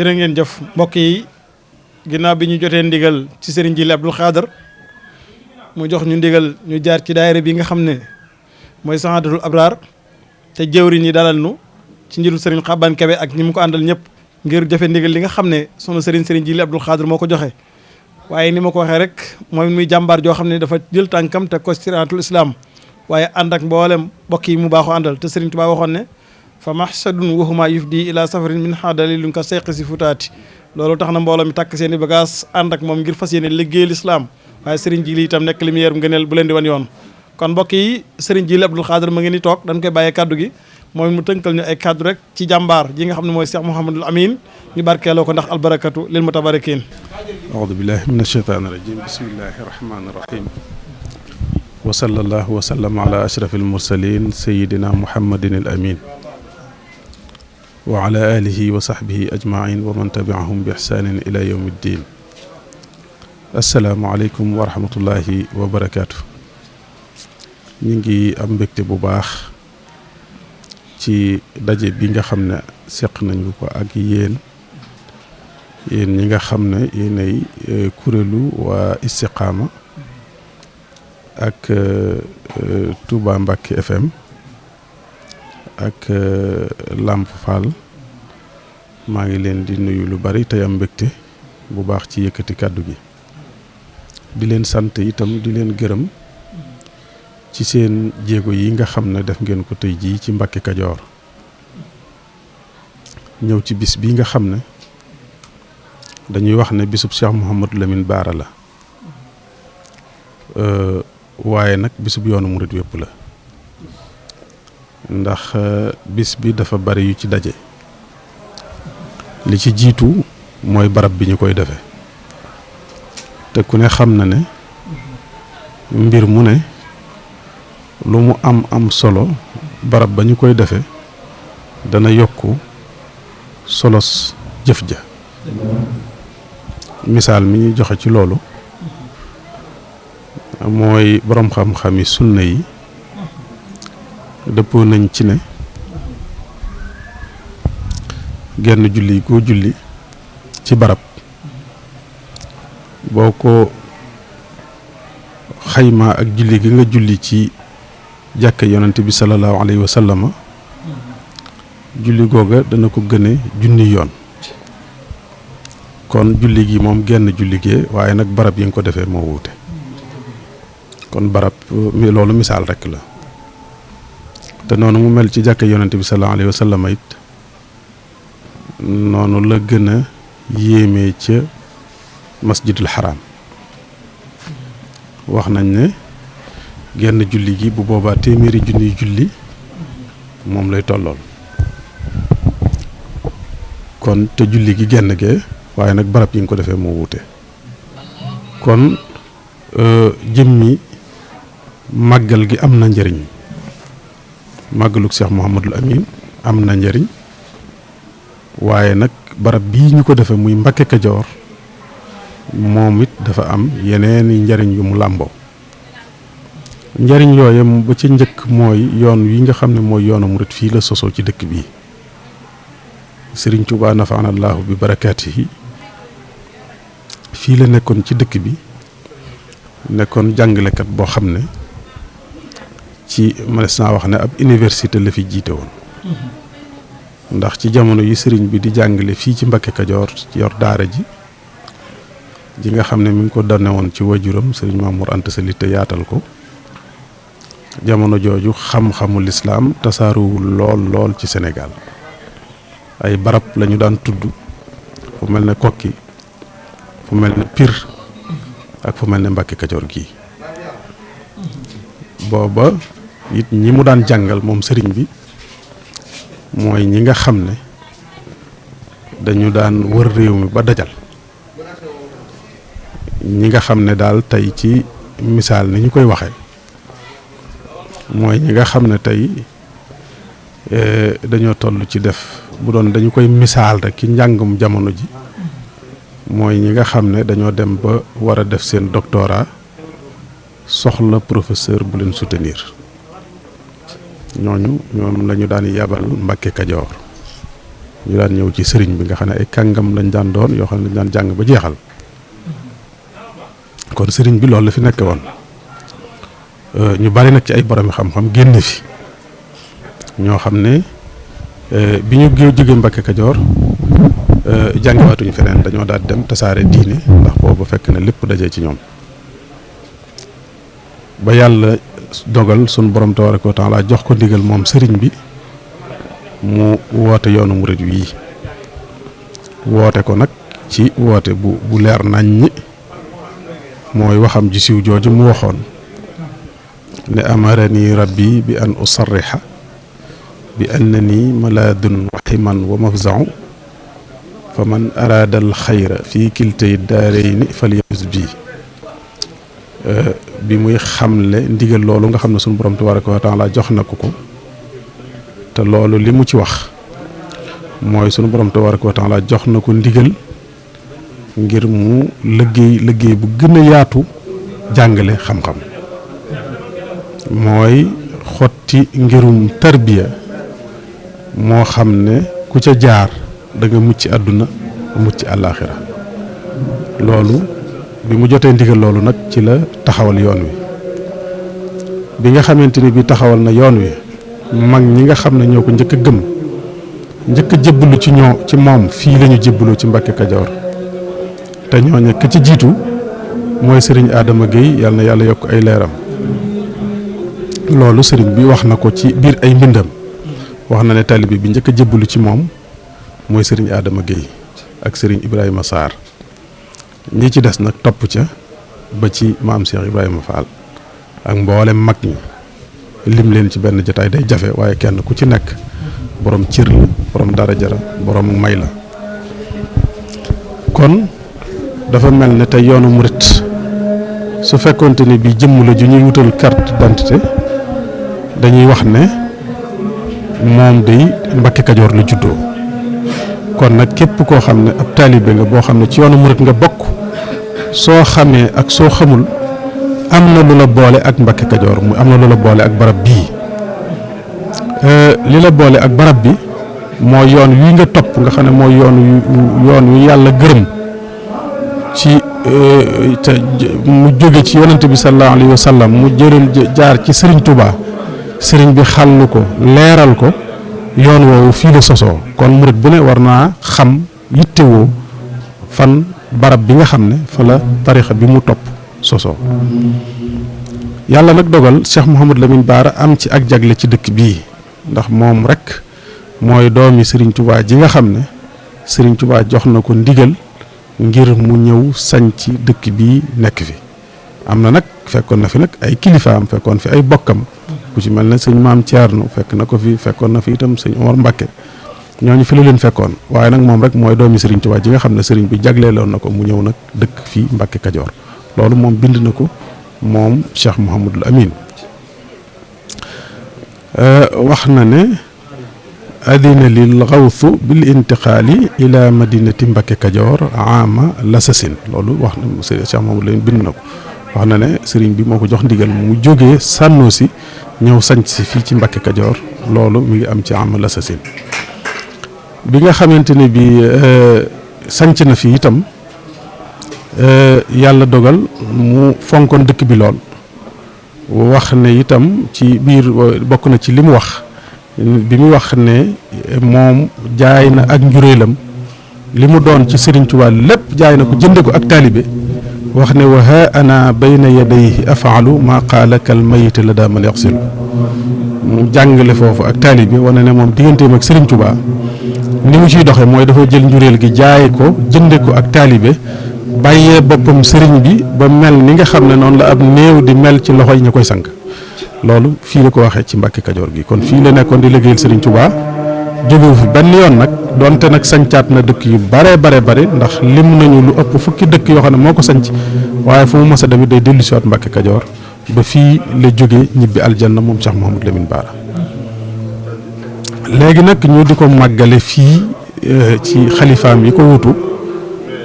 jërë ngeen jëf mbokk yi ginnaaw bi ñu jotee ndigal ci Serigne Djily Abdou Khadre mu jox ñu ndigal ñu jaar ci daayira bi nga xam ne mooy Sahadatul Abrar te jëwriñ ñi dalal nu ci njiitu Serigne Xaban Kebe ak ñi mu ko àndal ñëpp ngir jëfe ndigal li nga xam ne sunu Serigne Djily Abdou Khadre moo ko joxe. waaye ni ma ko waxee rek mooy muy jàmbaar joo xam ne dafa jël tànkam te ko siraatul islam waaye ànd ak mboolem mbokk yi mu baaxoo àndal te Serigne Touba waxoon ne fa mahsadun waxuma yufdi ila safarin min hadalilun ka seyqi si futaati loolu tax na mbooloo mi takk seen i bagage ànd ak moom ngir fas yéene liggéeyal islam waaye Serigne Djily itam nekk lumière ngëneel bu leen di wan yoon. kon mbokk yi Serigne Djily Abdou Khadre ma ngi ni toog dañ koy bàyyee kaddu gi mooy mu tënkal ñu ay kaddu rek ci jàmbaar ji nga xam ne mooy Cheikh Mouhamadul Amin ñu barkeeloo ko ndax albarakatu lil mutabarikin. aoudu billahi min asheytaani rajim bismillahi rahmaani rahim wa sallallahu wa sallam ala ashraf almursalin sayidina muhammadin al amin wa ala alihi wa sahbihi ajmain wa man tabiahum bi ihsanin ila yawmi ddin. assalaamu aleykum wa rahmatullahi wa barakaatu. ñu ngi am mbégte bu baax ci daje bi nga xam ne seq nañu ko ak yéen ñi nga xam ne yéenay kuréelu waa Istiqaama ak Touba Mbacké FM ak Lamp Fall maa ngi leen di nuyu lu bari tey am mbégte bu baax ci yëkkati kàddu gi di leen sant itam di leen gërëm ci seen jéego yi nga xam ne def ngeen ko tey jii ci Mbacké Kajoor ñëw ci bis bi nga xam ne dañuy wax ne bisub Cheikh Mouhamadou Lamine Bara la waaye nag bisub yoonu murit wépp la ndax bis bi dafa bari yu ci daje li ci jiitu mooy barab bi ñu koy defee te ku ne xam na ne mbir mu ne lu mu am solo barab ba ñu koy defee dana yokku solos jëf ja. misaal mi ñuy joxe ci loolu mooy boroom xam-xami sunna yi dëppoo nañ ci ne genn julli goo julli ci barab boo ko xaymaa ak julli gi nga julli ci jàkka yonent bi sallallahu alayhi wa sallama julli googa dana ko gëne junni yoon kon julli gi moom genn julli gee waaye nag barab yi nga ko defee moo wuute kon barab loolu misaal rekk la te noonu mu mel ci jàkka yonent bi sallallahu alayhi wa sallama it noonu la gën a yéemee ca masjidul haram wax nañ ne genn julli gi bu boobaa téeméeri junniy julli moom lay tollool kon te julli gi genn gee waaye nag barab yi nga ko defee moo wuute kon jëmmi màggal gi am na njëriñ màggaluk Cheikh Mouhamadul Amin am na njëriñ waaye nag barab bii ñu ko defee muy Mbacké Kajoor moom it dafa am yeneeni njëriñ yu mu làmboo njëriñ yooye ba ci njëkk mooy yoon wi nga xam ne mooy yoonu murit fii la sosoo ci dëkk bii Sëriñ Tuubaa nafaanallaahu bi barakaatihi fii la nekkoon ci dëkk bi nekkoon jàngalekat boo xam ne ci mënees naa wax ne ab université la fi jiite woon ndax ci jamono yi sëriñ bi di jàngale fii ci Mbacké Kajoor yor daara ji nga xam ne mi ngi ko donne woon ci wajuram sëriñ Mamour Anta Sali te yaatal ko jamono jooju xam-xamu lislaam tasaaruwul lool ci Sénégal ay barab lañu daan tudd fu mel ne Kokki fu mel ne Pire ak fu mel ne Mbacké Kajoor gii booba it ñi mu daan jàngal moom sëriñ bi mooy ñi nga xam ne dañu daan wër réew mi ba dajal ñi nga xam ne daal tey ci misaal ni ñu koy waxee mooy ñi nga xam ne tey dañoo toll ci def bu doon dañu koy misaal rek ci njàngum jamono ji mooy ñi nga xam ne dañoo dem ba war a def seen doctorat soxla professeur bu leen soutenir ñoom la ñu daan yabal Mbacké Kajoor ñu daan ñëw ci sëriñ bi nga xam ne ay kàngam lañ daan doon yoo xam ne dañ daan jàng ba jeexal kon sëriñ bi loolu la fi nekk woon ñu bari nag ci ay borom xam-xam génn fi ñoo xam ne bi ñu jógee Mbàkke Kajoor jàngiwaatuñu feneen dañoo daal dem tasaare diine ndax boobu fekk na lépp dajee ci ñoom ba yàlla dogal sunu borom tabaaraka wa taala jox ko ndigal moom sëriñ bi mu woote yoonu murid wii woote ko nag ci woote bu leer naññi mooy waxam ji siiw jooju mu waxoon ne amarani rabbi bi an usarriha bi annani malaadun waximan wa mafzau fa man araada al xayra fii kiltay daarayni falyafuz bi bi muy xamle ndigal loolu nga xam ne sunu borom tabaaraka wa taala jox na ko te loolu li mu ci wax mooy sunu borom tabaaraka wa taala jox na ko ndigal ngir mu liggéey bu gën a yaatu jàngale xam-xam mooy xotti ngirum tarbiya moo xam ne ku ca jaar da nga mucc àdduna mucc àllaaxira loolu bi mu jotee ndigal loolu nag ci la taxawal yoon wi bi nga xamante ni bi taxawal na yoon wi mag ñi nga xam ne ñoo ko njëkk a gëm njëkk a jébbalu ci moom fii la ñu jébbaloo ci Mbàkke Kajoor te ñooñu ka ci jiitu mooy sëriñ Adama Guèye yàlla na yàlla yokk ay leeram loolu sëriñ bi wax na ko ci biir ay mbindam wax na ne taalibe bi njëkk a jébbalu ci moom mooy sëriñ Adama Guèye ak sëriñ Ibrahima Sarr ñi ci des nag topp ca ba ci maam Cheikh Ibrahima Fall ak mboolem mag ñi lim leen ci benn jotaay day jafe waaye kenn ku ci nekk borom cër la borom daraja la borom may la kon dafa mel ne tey yoonu murit su fekkonte ni bi jëmm la ju ñuy wutal carte d'identité dañuy wax ne moom day Mbàkke Kajoor la juddoo kon nag képp koo xam ne ab taalibe nga boo xam ne ci yoonu murit nga bokk soo xamee ak soo xamul am na lu la boole ak Mbàkke Kajoor mu am na lu la boole ak barab bii li la boole ak barab bi mooy yoon wi nga topp nga xam ne mooy yoon wi yàlla gërëm ci te mu jóge ci yonante bi sallallahu alayhi wa sallam mu jaar ci Serigne Touba Serigne bi xàllu ko leeral ko yoon woowu fii la sosoo kon murit bu ne war naa xam yittewoo fan barab bi nga xam ne fa la tarixa bi mu topp sosoo yàlla nag dogal Cheikh Mouhamadou Lamine Bara am ci ak jagle ci dëkk bii ndax moom rek mooy doomi Serigne Touba ji nga xam ne Serigne Touba jox na ko ndigal ngir mu ñëw sañ ci dëkk bii nekk fi am na nag fekkoon na fi nag ay kilifaam fekkoon fi ay bokkam ku ci mel ne sëñ maam Thierno fekk na ko fi fekkoon na fi itam sëñ Omar Mbakke ñooñu fi la leen fekkoon waaye nag moom rek mooy doomi Serigne Touba ji nga xam ne Serigne bi jagleeloon na ko mu ñëw nag dëkk fii Mbàkke Kajoor loolu moom bind na ko moom Cheikh Mouhamadul Amin wax na ne adina lil xawsu bil intiqaali ila madinati Mbàkke Kajoor ama lasasin loolu wax na Cheikh Mouhamadul Amin bind na ko wax na ne Serigne bi moo ko jox ndigal mu jógee sànnoo si ñëw sanc si fii ci Mbàkke Kajoor loolu mi ngi am ci ama lasasin bi nga xamante ne bi sanc na fi itam yàlla dogal mu fonkoon dëkk bi lool wax ne itam ci biir bokk na ci li mu wax bi mu wax ne moom jaay na ak njuréelam li mu doon ci Serigne Touba lépp jaay na ko jënde ko ak taalibe wax ne wa ha ana bayna yadayhi afaalu maa qaala kal mayit la daa man yaxsilu mu jàngale foofu ak taalibe wane ne moom digganteem ak Serigne Touba ni mu ciy doxee mooy dafa jël njuréel gi jaay ko jënde ko ak taalibe bàyyee boppam sëriñ bi ba mel ni nga xam ne noonu la ab néew di mel ci loxo yi ñu koy sang loolu fii la ko waxee ci Mbàkke Kajoor gi kon fii la nekkoon di liggéeyal Serigne Touba jógewu fi benn yoon nag donte nag sancaat na dëkk yu bare ndax lim nañu lu ëpp fukki dëkk yoo xam ne moo ko sanc waaye fu mu mës a demit day dellu siwaat Mbàkke Kajoor ba fii la jóge ñibbi aljanna moom Cheikh Mouhamadou Lamine Bara léegi nag ñu di ko màggale fii ci xalifaam yi ko wutu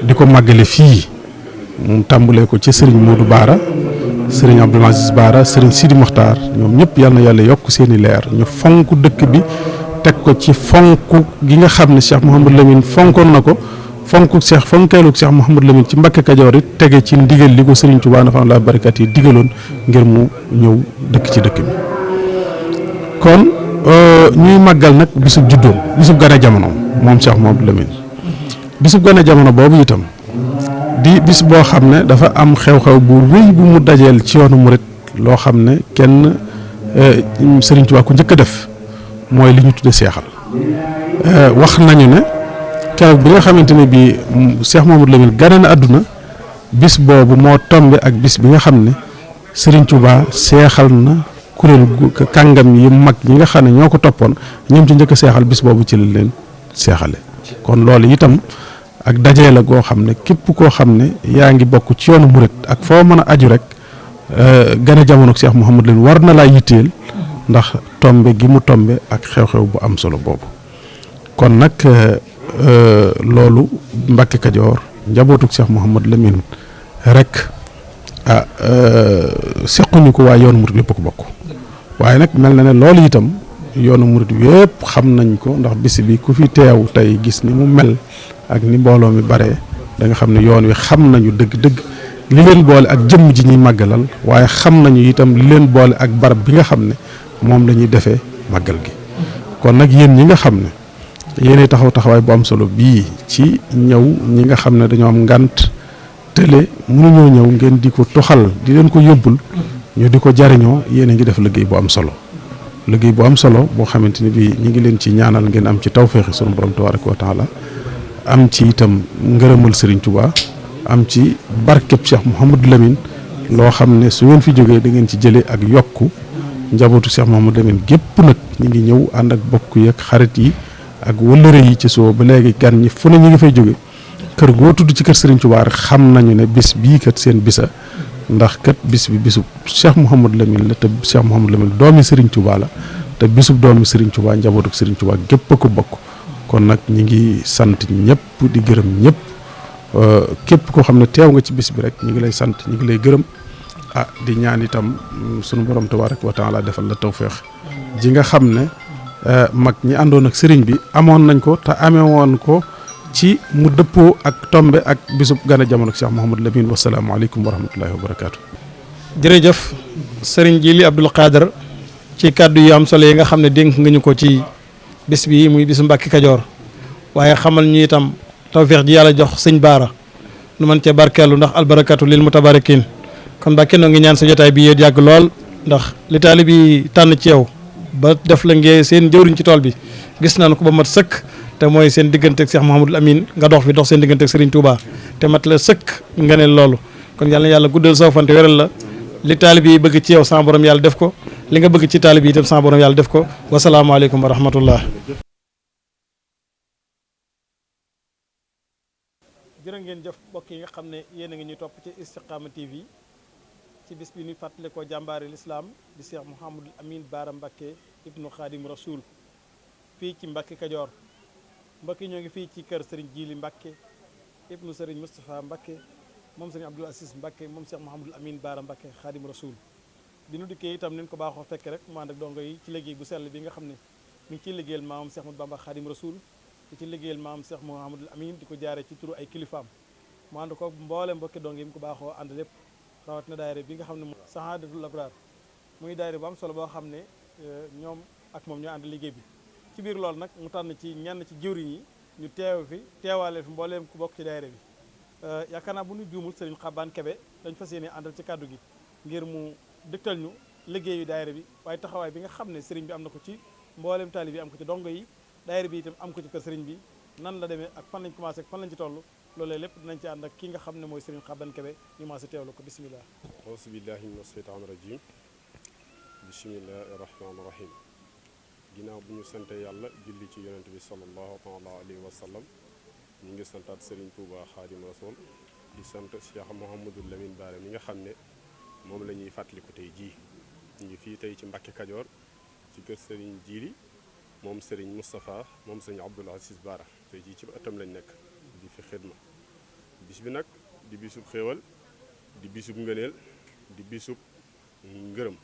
di ko màggale fii mu tàmbalee ko ci Serigne Modou Bara Serigne Abdoul Aziz Bara Serigne Sidi Mokhtar ñoom ñëpp yal na yàlla yokk seeni leer ñu fonk dëkk bi teg ko ci fonk gi nga xam ne Cheikh Mouhamadou Lamine fonkoon na ko fonkeelu Cheikh Mouhamadou Lamine ci Mbàkke Kajoor it tege ci ndigal li ko Serigne Touba nafa la barakat yi digaloon ngir mu ñëw dëkk ci dëkk bi kon ñuy màggal nag bisub juddoom bisub gane jamono moom Cheikh Mouhamadou Lamine bisub gane jamono boobu itam di bis boo xam ne dafa am xew-xew bu rëy bu mu dajeel ci yoonu murit loo xam ne kenn Serigne Touba ku njëkk a def mooy li ñu tudde seexal wax nañu ne keroog bi nga xamante ne bii Cheikh Mouhamadou Lamine gane na àdduna bis boobu moo tombe ak bis bi nga xam ne Serigne Touba seexal na kuréel kàngam yi mag ñi nga xam ne ñoo ko toppoon ñoom ci njëkk a seexal bis boobu ci la leen seexale kon loolu itam ak dajee la goo xam ne képp koo xam ne yaa ngi bokk ci yoonu murit ak foo mën a aju rek gane jamono ak Cheikh Mouhamadou Lamine war na laa yitteel ndax tombe gi mu tombe ak xew-xew bu am solo boobu kon nag loolu Mbàkke Kajoor njabootuk Cheikh Mouhamadou Lamine rek sequñu ko waaye yoonu murit yëpp ko bokk waaye nag mel na ne loolu itam yoonu murit yëpp xam nañ ko ndax bis bi ku fi teew tey gis ni mu mel ak ni mbooloo mi bare da nga xam ne yoon wi xam nañu dëgg-dëgg li leen boole ak jëmm ji ñuy màggalal waaye xam nañu itam li leen boole ak barab bi nga xam ne moom la ñuy defee màggal gi kon nag yéen ñi nga xam ne yéenay taxawaay bu am solo bii ci ñëw ñi nga xam ne dañoo am ngànt tële mënuñoo ñëw ngeen di ko toxal di leen ko yóbbul ñu di ko jariñoo yéen a ngi def liggéey bu am solo boo xamante ni bii ñu ngi leen ci ñaanal ngeen am ci tawféexi sunu borom tabaaraka wa taala am ci itam ngërëmal Serigne Touba am ci barkeb Cheikh Mouhamadou Lamine loo xam ne su ngeen fi jógee da ngeen ci jëlee ak yokku njabootu Cheikh Mouhamadou Lamine gépp nag ñu ngi ñëw ànd ak bokk yi ak xarit yi ak wëllëre yi ci soo ba léegi gan ñi fu ne ñu ngi fay jóge kër goo tudd ci kër Serigne Touba rek xam nañu ne bis bii kat seen bisa ndax kat bis bi bisub Cheikh Mouhamadou Lamine la te Cheikh Mouhamadou Lamine doomi Serigne Touba la te bisub doomi Serigne Touba njabootu Serigne Touba gépp a ko bokk kon nag ñi ngi sant ñëpp di gërëm ñëpp képp koo xam ne teew nga ci bis bi rek ñu ngi lay sant ñu ngi lay gërëm di ñaan itam sunu borom tabaaraka wa taala defal la tawféex ji nga xam ne mag ñi àndoon ak sëriñ bi amoon nañ ko te amee woon ko ci mu dëppoo ak tombe ak bisub gane jamono ak Cheikh Mouhamadou Lamine wasalaamaaleykum wa rahmatullahi wa barakaatu. jërëjëf sëriñ Jili Abdul Qadir ci kàddu yu am solo yi nga xam ne dénk nga ñu ko ci bis bi muy bisu Mbàkke Kajoor waaye xamal ñu itam tawféex ji yàlla jox sëñ Baara nu mën cee barkeelu ndax albarakatu lil mutabarakin kon Mbàkke noo ngi ñaan sa jotaay bi yéen yàgg lool ndax li taalibe bi tànn ci yow ba def la ngeen seen jëwriñ ci tool bi gis nañu ko ba mat sëkk te mooy seen diggante ak Cheikh Mouhamadou Amine nga dox seen diggante ak Serigne Touba te mat la sëkk nga ne loolu kon yàlla na yàlla guddal saw fante wéral la li taalibe yi bëgg ci yow sama borom yàlla def ko li nga bëgg ci taalibe yi itam sama borom yàlla def ko wasalaamaaleykum wa rahmatullah. jërë ngeen jëf mbokk yi nga xam ne yéen a ngi ñuy topp ci Istikhama TV ci bis bi ñuy fàttale ko jàmbaari lislaam di Cheikh Mouhamadou Amine Bara Mbacké ibnu Khadim Rasoul fii ci Mbàkke Kajoor mbokk yi ñoo ngi fii ci kër Serigne Jili Mbacké ibnu Serigne Moustapha Mbacké moom Serigne Abdoul Aziz Mbacké moom Cheikh Mouhamadou Amine Bara Mbacké Khadim Rasoul bi nu dikkee itam nin ko baaxoo fekk rek mu ànd ak dongo yi ci liggéey bu sell bi nga xam ne mi ngi ciy liggéeyal maamam Cheikh Ahmadou Bamba Khadim Rasoul di ci liggéeyal maamam Cheikh Mouhamadou Amine di ko jaaree ci turu ay kilifaam mu ànd ko mboole mbokki dongo yi mu ko baaxoo ànd lépp rawat na daayira bi nga xam ne moom Sahadatul Abrar muy daayira bu am solo boo xam ne ñoom ak moom ñoo ànd liggéey bi ci biir loolu nag mu tànn ci ñenn ci jëwriñ yi ñu teewaale fi mbooleem ku bokk ci daayira bi yaakaar naa bu ñu juumul Serigne Xabaan Kebe dañ fas yéene àndal ci kàddu gi ngir mu dëgtal ñu liggéeyu daayira bi waaye taxawaay bi nga xam ne Serigne bi am na ko ci mbooleem taali bi am ko ci dongo yi daayira bi itam am ko ci kër Serigne bi nan la demee ak fan lañ commencé ak fan lañ ci toll loolee lépp dinañ ci ànd ak ki nga xam ne mooy Serigne Xabaan Kebe ñu maa si teewlu ko bismillah auzu billahi mina sheytaani rajim bismillahi rahmaani rahim ginnaaw bu ñu sante yàlla julli ci yonent bi sallallahu taala alayhi wa sallam ñu ngi santaat Serigne Touba Khadim Rasoul di sant Cheikh Mouhamadou Lamine Bara mi nga xam ne moom la ñuy fàttaliku tey jii ñu ngi fii tey ci Mbàkke Kajoor ci kër Serigne Jili moom Serigne Moustapha moom Serigne Abdoul Aziz Bara tey jii ci ëttam lañ nekk di fi xidma bis bi nag di bisub xéewal di bisub ngëneel di bisub ngërëm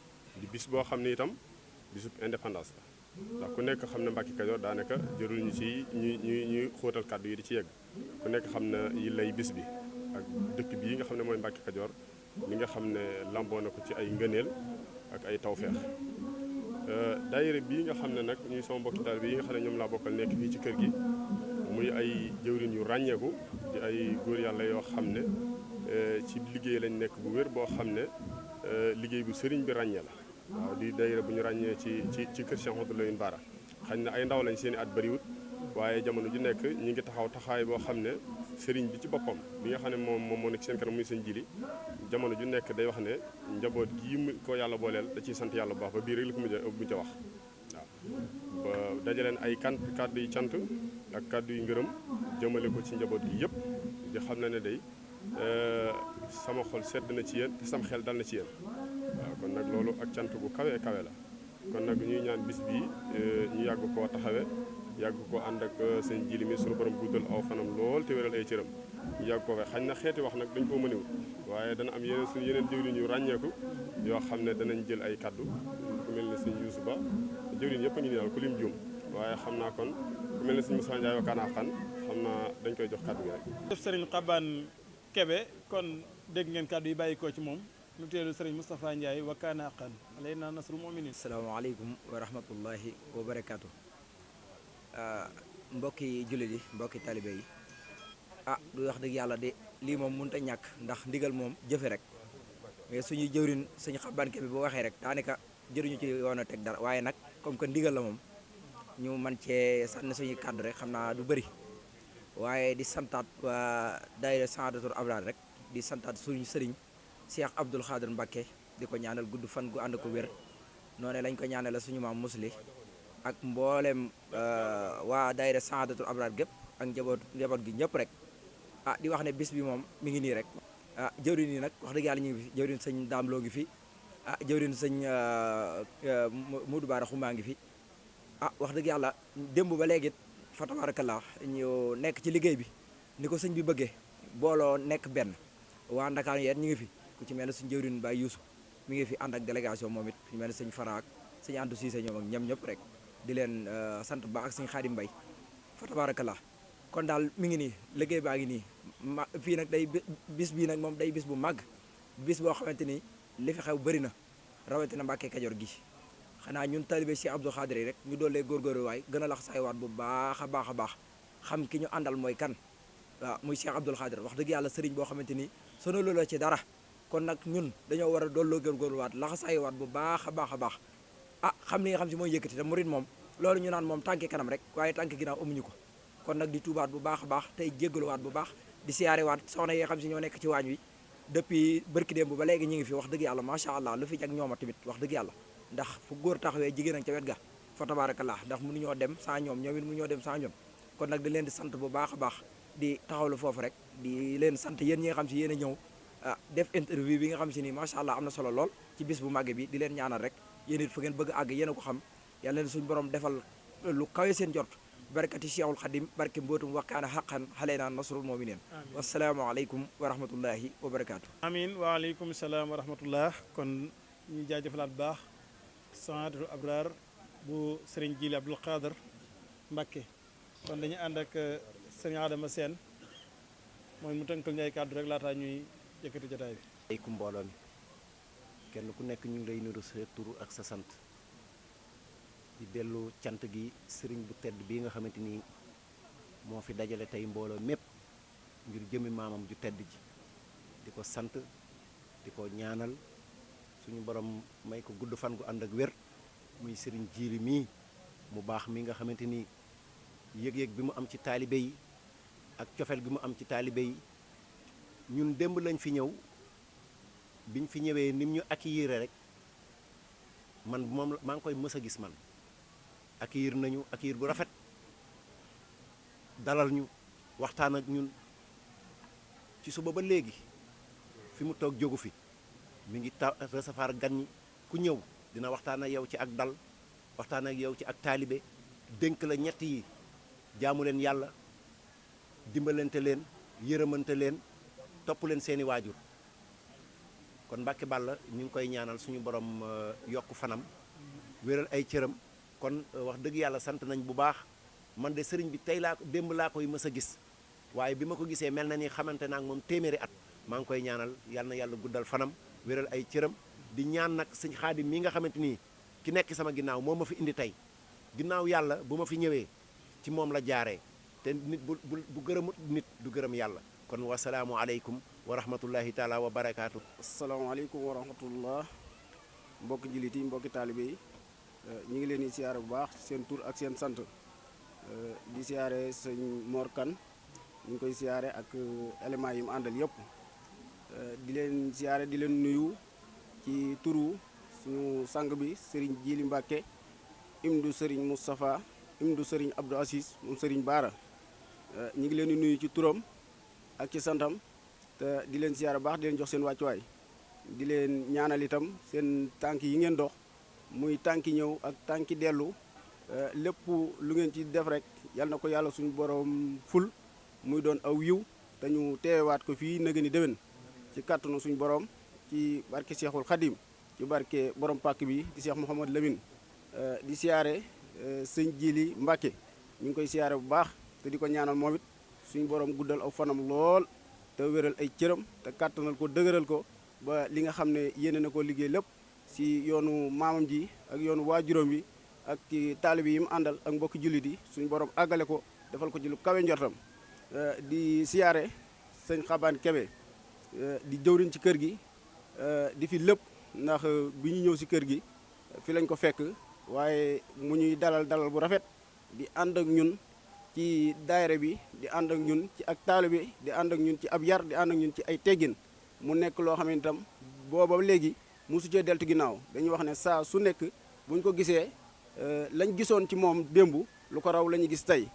di bis boo xam ne itam bisub indépendance la ndax ku nekk xam ne Mbàkke Kajoor daanaka jërul ñu ci ñuy xóotal kàddu yi di ci yegg ku nekk xam ne yi lay bis bi ak dëkk bii nga xam ne mooy Mbàkke Kajoor li nga xam ne lamboo na ko ci ay ngëneel ak ay tawfeex daayira bii nga xam ne nag ñuy sama mbokki taalibe yi nga xam ne ñoom laa bokkal nekk fii ci kër gi muy ay jëwriñ yu ràññeeku di ay góor yàlla yoo xam ne ci liggéey lañ nekk bu wér boo xam ne liggéey bu sëriñ bi ràññee la waaw di daayira bu ñu ràññee ci kër Cheikh Ahmadou Lamine Bara xañ na ay ndaw lañ seen i at bëriwut waaye jamono ju nekk ñi ngi taxaw taxawaay boo xam ne sëriñ bi ci boppam bi nga xam ne moom moo nekk seen kanam muy seen jili jamono ju nekk day wax ne njaboot gii mu ko yàlla booleel da ciy sant yàlla bu baax ba biir rek li ko mujj a wax waaw ba dajaleen ay kàddu yi cant ak kàddu yu ngërëm jëmale ko ci njaboot gi yëpp di xam ne ne day sama xol sedd na ci yéen te sam xel dal na ci yéen waaw kon nag loolu ak cant bu kawe kawe la kon nag ñuy ñaan bis bii ñu yàgg koo taxawe yàgg ko ànd ak seen jili mi suñu borom guddal aw fanam lool te wéral ay cëram ñu yàgg ko fe xañ na xeeti wax nag dañ koo mënewul waaye dana am yeneen suñu yeneen jëwriñ yu ràññeeku yoo xam ne danañ jël ay kaddu ku mel ne sëñ Yuusu Ba jëwriñ yëpp a ngi nii daal ku lim juum waaye xam naa kon ku mel ne sëñ Moussa Ndiaye Wakana xan xam naa dañ koy jox kaddu gi rek def sëriñ Xabaan Kebe kon dégg ngeen kaddu yi bàyyi ko ci moom ñu teelu sëriñ Moustapha Ndiaye Wakana xan alayna nasrul mu'minin. asalaamaaleykum wa rahmatullahi wa barakaatu. mbokki jullit yi mbokki talibe yi du wax dëgg yàlla de lii moom mënut a ñàkk ndax ndigal moom jëfe rek mais suñuy jëwrin suñu xabanke bi bu waxee rek daanaka jëruñu ci yoon a teg dara waaye nag comme que ndigal la moom ñu man cee sànni suñuy kàddu rek xam naa du bëri waaye di santaat waa daayira Saadatul Abraar rek di santaat suñu sëriñ Cheikh Abdoul Khadir Mbacké di ko ñaanal gudd fan gu ànd ko wér noonu lañ ko ñaanal suñu maam musli ak mboolem waa daayira Saadatul Abraar gépp ak njaboot gi ñëpp rek di wax ne bis bi moom mi ngi nii rek jëwriñ yi nag wax dëgg yàlla ñu ngi fi jëwriñ sëñ daamloo ngi fi jëwriñ sëñ Modou Bara Xumaa ngi fi wax dëgg yàlla démb ba léegi fa tabarakallah ñu nekk ci liggéey bi ni ko sëñ bi bëggee booloo nekk benn waa Ndakaaru yéen ñu ngi fi ku ci mel ne suñ jëwriñ Baye Youssou mi ngi fi ànd ak délégation moom it ku ci mel ne sëñ Faraak sëñ Antou Cissé ñoom ak ñem ñëpp rek di leen sant ba ak sëñ Xaadim Mbay fa tabarakallah kon daal mi ngi nii liggéey baa ngi nii fii nag day bis bii nag moom day bis bu màgg bis boo xamante ni li fi xew bëri na rawatina Mbàkke Kajoor gi xanaa ñun talibé Cheikh Abdou Khadir yi rek ñu doolee góorgóorlu waay gën a lax saywaat bu baax a baax xam ki ñu àndal mooy kan waaw muy Cheikh Abdou Khadir wax dëgg yàlla sëriñ boo xamante ni sonalu la ci dara kon nag ñun dañoo war a dooloo góorgóorluwaat laxa saywaat bu baax a baax xam li nga xam si mooy yëkkati te murit moom loolu ñu naan moom tànki kanam rek waaye tànki ginnaaw amuñu ko kon nag di tuubaat bu baax a baax tey jéggaluwaat bu baax di siyaarewaat soxna yi nga xam si ñoo nekk ci waañ wi depuis bërki démb ba léegi ñu ngi fi wax dëgg yàlla macha allah lu fi jag ñooma tamit wax dëgg yàlla ndax fu góor taxawee jigéen ak ca wet ga fa tabarakallah ndax mënuñoo dem sans ñoom ñoom it mënuñoo dem sans ñoom kon nag di leen di sant bu baax a baax di taxawlu foofu rek di leen sant yéen ñi nga xam si yéen a ñëw def interview bi nga xam si ni macha allah am na solo lool ci bis bu màgg bi di leen ñaanal rek yéen it fa ngeen bëgg a àgg yéen a ko xam yàlla leen suñu borom defal lu kawe seen jort barakati Cheikhul Khadim barke mbootum wakkaana xaqan xaleena nasrul mu'minin wasalaamu aleykum wa rahmatullahi wa barakaatu amin waaleykum salaam wa rahmatullah kon ñu jaajëfalaat bu baax Saadatul Abraar bu sëriñ Jili Abdul Xaadir Mbacké kon dañuy ànd ak sëriñ Adama Seen mooy mu tënkal ñu ay kàddu rek laataa ñuy yëkkati jotaay bi aleykum mbooloo mi kenn ku nekk ñu ngi lay nuyu sa tur ak sa sant di dellu cant gi sëriñ bu tedd bii nga xamante ni moo fi dajale tey mbooloo mépp ngir jëmi maamam ju tedd ji di ko sant di ko ñaanal suñu borom may ko gudd fan gu ànd ak wér muy sëriñ Jili mii mu baax mi nga xamante ni yëg-yëg bi mu am ci taalibe yi ak cofeel gi mu am ci taalibe yi ñun démb lañ fi ñëw biñ fi ñëwee nim ñu accueillir rek man moom maa ngi koy mës a gis man accueillir nañu accueillir bu rafet dalal ñu waxtaan ak ñun ci suba ba léegi fi mu toog jógu fi mi ngi recevoir gan ñi ku ñëw dina waxtaan ak yow ci ak dal waxtaan ak yow ci ak taalibe dénk la ñett yi jaamu leen yàlla dimbalante leen yërëmante leen topp leen seeni waajur kon Mbàkke Bàlla ñu ngi koy ñaanal suñu borom yokk fanam wéral ay cëram kon wax dëgg yàlla sant nañ bu baax. man de sëriñ bi tey laa ko démb laa koy mës a gis waaye bi ma ko gisee mel na ni xamante naa ak moom téeméeri at maa ngi koy ñaanal yal na yàlla guddal fanam wéral ay cëram di ñaan nag sëñ Xaadim mii nga xamante ni ki nekk sama ginnaaw moo ma fi indi tey ginnaaw yàlla bu ma fi ñëwee ci moom la jaaree te nit bu gërëmut nit du gërëm yàlla kon wasalaamu aleykum wa rahmatullahi taala wa barakaatu. asalaamaaleykum wa rahmatullah mbokki jullit yi mbokki taalibe yi ñu ngi leen di siyaare bu baax seen tur ak seen sant di siyaare sëñ Mor Kane ñu ngi koy siyaare ak éléments yi mu àndal yëpp di leen siyaare di leen nuyu ci turu suñu sang bi Serigne Djily Mbacke imdu Serigne Moustapha imdu Serigne Abdou Assis moom Serigne Baara ñu ngi leen di nuyu ci turam ak ci santam te di leen siyaare baax di leen jox seen wàccuwaay di leen ñaanal itam seen tànk yi ngeen dox muy tànki ñëw ak tànki dellu lépp lu ngeen ci def rek yal na ko yàlla suñu borom ful muy doon aw yiw te ñu teewaat ko fii nëgë ni déwén ci kàttanu suñu borom ci barke Cheikhul Khadim ci barke borom pàkk bi di Cheikh Mouhamadou Lamine di siyaare sëñ Djily Mbacke ñu ngi koy siyaare bu baax te di ko ñaanal moom it suñu borom guddal aw fanam lool te wéral ay cëram te kàttanal ko dëgëral ko ba li nga xam ne yéene na ko liggéey lépp si yoonu maamam ji ak yoonu waajuram bi ak ci taalibe yi mu àndal ak mbokki jullit yi suñu borom àggale ko defal ko ci lu kawe njortam di siyaare sëñ Xabaan Kebe di jëwriñ ci kër gi di fi lépp ndax bi ñu ñëw si kër gi fi lañ ko fekk waaye mu ñuy dalal bu rafet di ànd ak ñun ci daayira bi di ànd ak ñun ci ak taalibe di ànd ak ñun ci ab yar di ànd ak ñun ci ay teggin mu nekk loo xam ne itam booba léegi mosu cee deltu ginnaaw dañuy wax ne saa su nekk buñ ko gisee lañ gisoon ci moom démb lu ko raw la ñu gis tey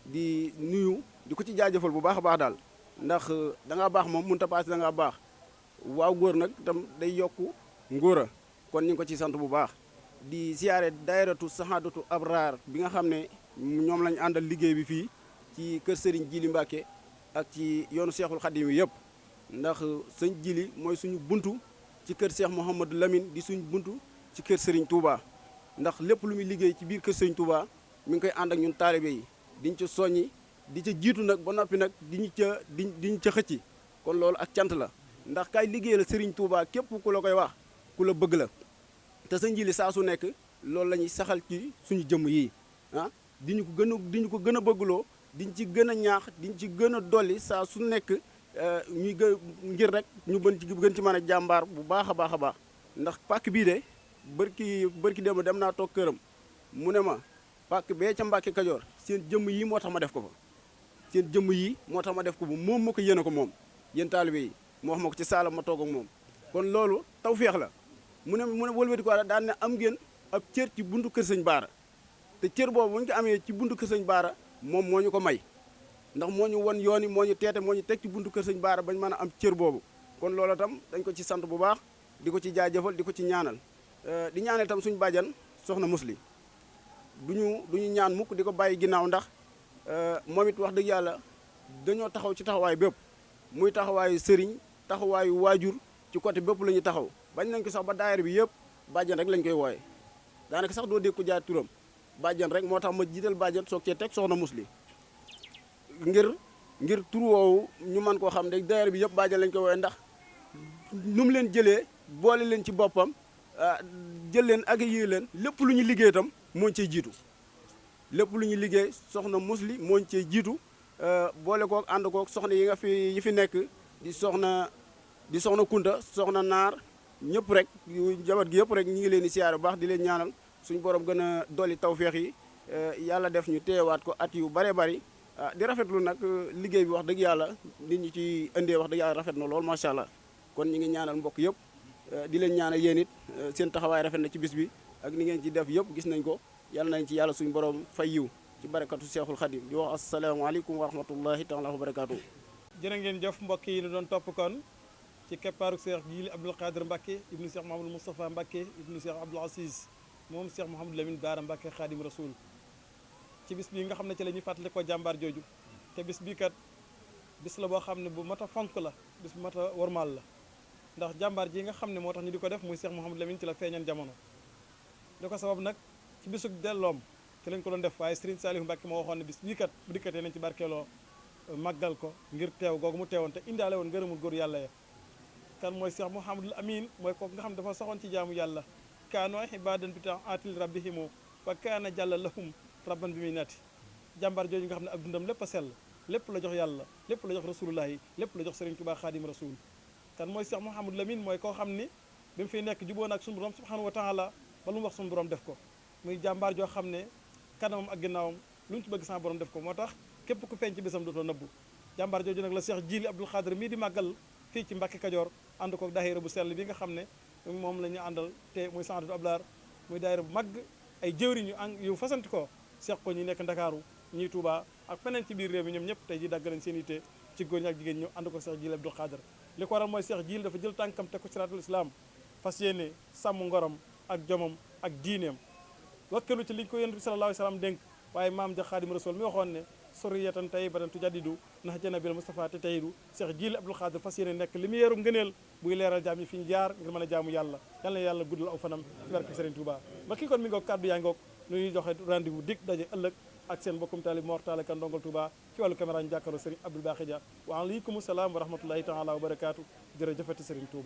di nuyu di ko ci jaajëfal bu baax a baax daal ndax da ngaa baax moom mënut a paase da ngaa baax waaw góor nag itam day yokk ngóora kon ñu ngi ko ci sant bu baax di siyaare daayiratu saxaadatu abraar bi nga xam ne ñoom lañ àndal liggéey bi fii ci kër Serigne Djily Mbacke ak ci yoonu Cheikhul Khadim yi yëpp ndax sëñ Djily mooy suñu buntu ci kër Cheikh Mouhamadou Lamine di suñu buntu ci kër Serigne Touba ndax lépp lu muy liggéey ci biir kër Serigne Touba mi ngi koy ànd ak ñun taalibe yi diñ ca soññi di ca jiitu nag ba noppi nag diñu ca xëcci kon loolu ak cant la ndax kay liggéey la Serigne Touba képp ku la koy wax ku la bëgg la te sëñ Djily saa su nekk loolu la ñuy saxal ci suñu jëmm yi ah diñu ko gën a bëggloo diñ ci gën a ñaax diñ ci gën a dolli saa su nekk ñuy ngir rek ñu gën ci mën a jàmbaar bu baax a baax a baax ndax pàkk bii de bërki démb dem naa toog këram mu ne ma pàkk bee ca Mbàkke Kajoor seen jëmm yi moo tax ma def ko fa seen jëmm yi moo tax ma def ko ba moom ma ko yéene ko moom yéen taalibe yi moo wax ma ko ci saalam ma toog ak moom kon loolu tawféex la mu ne wëlbati ko daan ne am ngeen ab cër ci buntu kër sëñ Baara te cër boobu bu ñu ko amee ci buntu kër sëñ Baara moom moo ñu ko may ndax moo ñu won yoon yi moo ñu teete moo ñu teg ci buntu kër sëñ Baara bañ mën a am cër boobu kon loolu itam dañ ko ci sant bu baax di ko ci jaajëfal di ko ci ñaanal di ñaanal itam suñu bàjjan soxna Musli duñu ñaan mukk di ko bàyyi ginnaaw ndax moom it wax dëgg yàlla dañoo taxaw ci taxawaay bépp muy taxawaayu sëriñ taxawaayu waajur ci côté bépp la ñuy taxaw bañ nañ ko sax ba daayira bi yëpp bàjjan rek lañ koy wooye daanaka sax doo dégg ko jaar turam bàjjan rek moo tax ma jiital bàjjan soog cee teg soxna Musli ngir tur woowu ñu mën koo xam ne daayira bi yëpp bàjjan lañ koy wooye ndax nu mu leen jëlee boole leen ci boppam jël leen accueillir leen lépp lu ñu liggéey itam moo cay jiitu lépp lu ñu liggéey soxna Musli moo cay jiitu boole kook ànd kook soxna yi fi nekk di soxna Kunta soxna Naar ñëpp rek jabat gi yëpp rek ñu ngi leen di siyaare bu baax di leen ñaanal suñu borom gën a dolli tawféex yi yàlla def ñu teewaat ko at yu bare bari di rafetlu nag liggéey bi wax dëgg yàlla nit ñi ci indee wax dëgg yàlla rafet na lool macha allah kon ñu ngi ñaanal mbokk yëpp di leen ñaanal yéen it seen taxawaay rafet na ci bis bi ak ni ngeen ci def yëpp gis nañ ko yàlla nañ ci yàlla suñu borom fay yiw ci barakatu Seexul Xadim di wax asalaamaaleykum wa rahmatullahi taala wa barakaatu. jërë ngeen jëf mbokk yi ñu doon topp kon ci keppaaru Cheikh Djily Abdoul Khadir Mbacke ibnu Cheikh Mouhamadou Moustapha Mbacke ibnu Cheikh Abdoul Aziz moom Cheikh Mouhamadou Lamine Bara Mbacke Khadim Rasoul ci bis bii nga xam ne ci la ñuy fàttali ko jàmbaar jooju te bis bii kat bis la boo xam ne bu mat a fonk la bis bu mat a wormaal la ndax jàmbaar ji nga xam ne moo tax ñu di ko def muy Cheikh Mouhamadou Lamine ci la feeñan jamono li ko sabab nag ci bisug delloom ci lañ ko doon def waaye Serigne Saliou Mbacke moo waxoon ne bis bii kat bu dikkatee nañ ci barkeeloo màggal ko ngir teew googu mu teewoon te indaale woon ngërëmul góor yàlla ya kan mooy Cheikh Mouhamadul Amin mooy kooku nga xam dafa saxoon ci jaamu yàlla kaanoo ibadan bi taatil rabbihimu wa kaana jàlla lahum rabban bi muy nati jàmbaar jooju nga xam ne ak dundam lépp a sell lépp la jox yàlla lépp la jox rasulullah yi lépp la jox Serigne Touba Khadim Rasoul kan mooy Cheikh Mouhamadul Amin mooy koo xam ni bi mu fiy nekk juboon ak suñu borom subhanahu wa taala ba lu mu wax suñu borom def ko muy jàmbaar joo xam ne kanamam ak ginnaawam lu ñu ci bëgg sama borom def ko moo tax képp ku feeñ ci bésam dootoo nëbbu jàmbaar jooju nag la Cheikh Jili Abdoul Khadr mii di màggal fii ci Mbàkke Kajoor ànd ko daayira bu sell bi nga xam ne moom la ñu àndal te muy Sahadatul Abrar muy daayira bu mag ay jëwriñ yu fasanti ko seex ko ñi nekk Ndakaaru ñuy Touba ak feneen ci biir réew mi ñoom ñëpp tey ji dagg nañ seen yitte ci góor ñi ak jigéen ñu ànd ko Cheikh Jili Abdoul Khadr li ko waral mooy Cheikh Jili dafa jël tànkam teg ko siraatul islam fas yéene sàmm ngorom ak jomam ak diineem wakkeelu ci liñ ko yonent bi sallallahu alayhi wasallam dénk waaye maam ja Xaadim Rasul mi waxoon ne suriyatan tayyibatan tujaddidu nax janabil Mustafa te tayidu Cheikh Jili Abdoul Khadr fas yéene nekk li mu yeerum ngëneel buy leeral jaam yi fi ñu jaar ngir mën a jaamu yàlla yal na yàlla guddal aw fanam ci barke Serigne Touba ba kii kon mi ngoog kàddu yaa ngoog nu ñuy joxe rendez-vous dig daje ëllëg ak seen bokkum taalib Mor Talla Kane ndongal Touba ci wàllu caméra ñu jàkkaarloo Serigne Abdoul Baqi Dia wa aleykum salaam wa rahmatullahi taala wa barakaatu jërëjëfati Serigne Touba